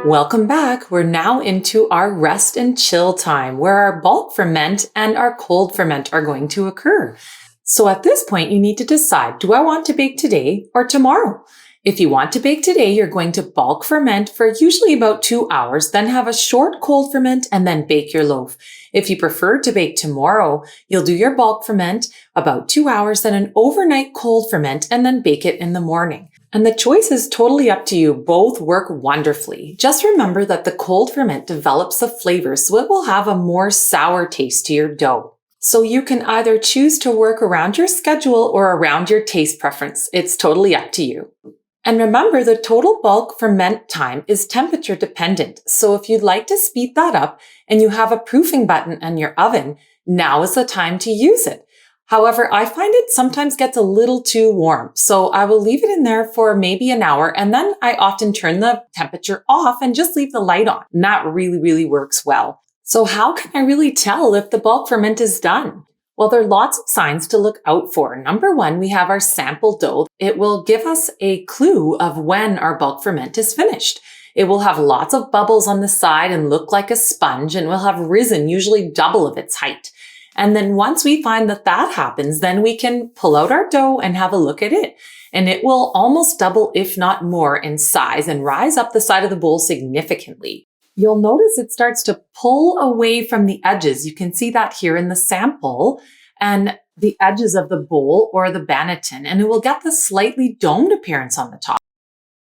Welcome back. We're now into our rest and chill time where our bulk ferment and our cold ferment are going to occur. So at this point, you need to decide, do I want to bake today or tomorrow? If you want to bake today, you're going to bulk ferment for usually about 2 hours, then have a short cold ferment and then bake your loaf. If you prefer to bake tomorrow, you'll do your bulk ferment about 2 hours, then an overnight cold ferment, and then bake it in the morning. And the choice is totally up to you. Both work wonderfully. Just remember that the cold ferment develops the flavor, so it will have a more sour taste to your dough. So you can either choose to work around your schedule or around your taste preference. It's totally up to you. And remember, the total bulk ferment time is temperature dependent. So if you'd like to speed that up and you have a proofing button in your oven, now is the time to use it. However, I find it sometimes gets a little too warm, so I will leave it in there for maybe an hour, and then I often turn the temperature off and just leave the light on. And that really works well. So how can I really tell if the bulk ferment is done? Well, there are lots of signs to look out for. Number one, we have our sample dough. It will give us a clue of when our bulk ferment is finished. It will have lots of bubbles on the side and look like a sponge, and will have risen usually double of its height. And then once we find that that happens, then we can pull out our dough and have a look at it. And it will almost double, if not more, in size and rise up the side of the bowl significantly. You'll notice it starts to pull away from the edges. You can see that here in the sample and the edges of the bowl or the banneton, and it will get the slightly domed appearance on the top.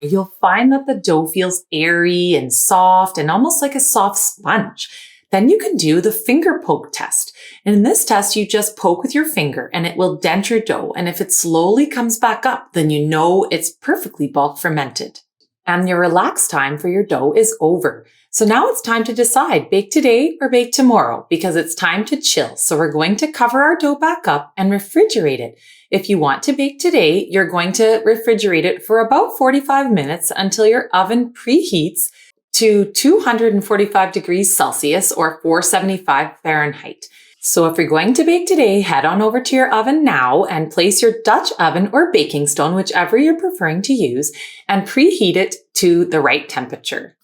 You'll find that the dough feels airy and soft and almost like a soft sponge. Then you can do the finger poke test. And in this test, you just poke with your finger and it will dent your dough. And if it slowly comes back up, then you know it's perfectly bulk fermented. And your relax time for your dough is over. So now it's time to decide, bake today or bake tomorrow, because it's time to chill. So we're going to cover our dough back up and refrigerate it. If you want to bake today, you're going to refrigerate it for about 45 minutes until your oven preheats to 245 degrees Celsius or 475 Fahrenheit. So if you're going to bake today, head on over to your oven now and place your Dutch oven or baking stone, whichever you're preferring to use, and preheat it to the right temperature.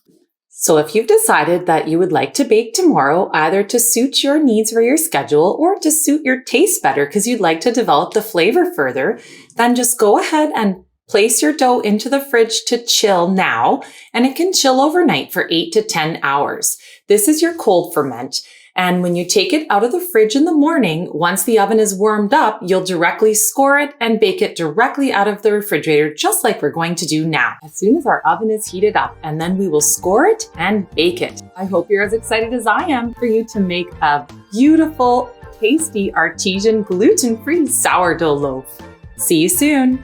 So if you've decided that you would like to bake tomorrow, either to suit your needs for your schedule or to suit your taste better because you'd like to develop the flavor further, then just go ahead and place your dough into the fridge to chill now, and it can chill overnight for 8 to 10 hours. This is your cold ferment. And when you take it out of the fridge in the morning, once the oven is warmed up, you'll directly score it and bake it directly out of the refrigerator, just like we're going to do now, as soon as our oven is heated up, and then we will score it and bake it. I hope you're as excited as I am for you to make a beautiful, tasty, artisan, gluten-free sourdough loaf. See you soon.